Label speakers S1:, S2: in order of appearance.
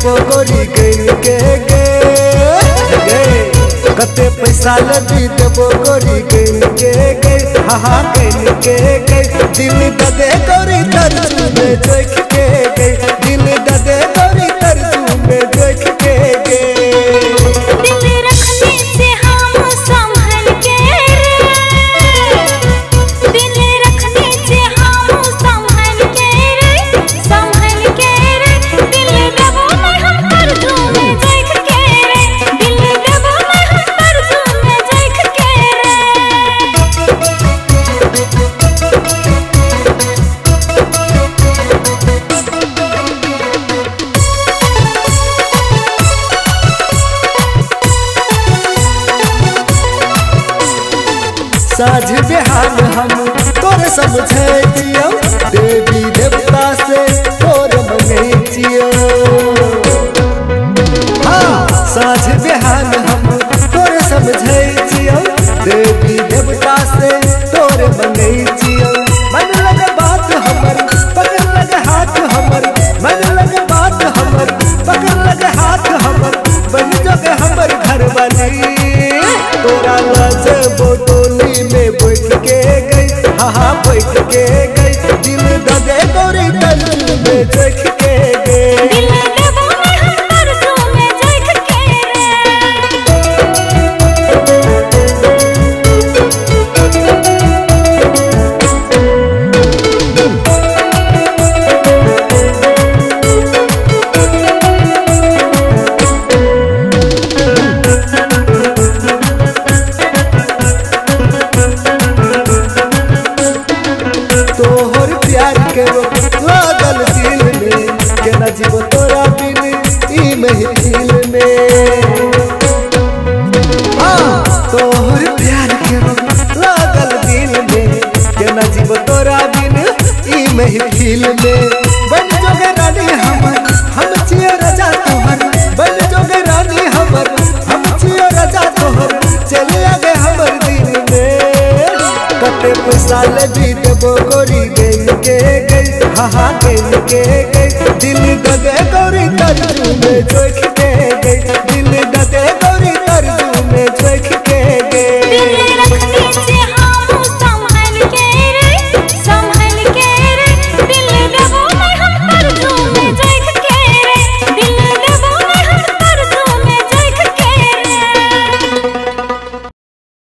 S1: देबो गोरी गैल के गे कते पैसा लगी देबो गोरी गैल के हाँ गैल के दिल दे गोरी तरजू में देख के गे दिल दे गोरी तरजू में देख के गे साझ बिहान हम तोरे समझे दियो देवी देवता से तोर मंगई जियो हाँ साझ बिहान हम तोरे समझे जियो देवी देवता से तोर मंगई जियो मन लगे बात हमर पकड़ लगे हाथ हमर मन लगे बात हमर पकड़ लगे हाथ हमर बन जगे हमर घर वाली तोरा लाज बोतोली में बैठ के गई हाँ बैठ के गई दिल दे गोरी तरजू में देख के गई तोहर प्यार के लागल दिल में केना जीवो तोरा बिन ई महफिल में तोहर प्यार के लागल दिल में केना जीवो तोरा बिन ई महफिल में बन जोगे रानी हमर हम छियो राजा तोहर बन जोगे रानी हमर हम छियो राजा तोहर चले आगे हमर दिल में कते पैसा लगी देबो गोरी गैल के हाँ गैल के दिल दे गोरी तरजू में देख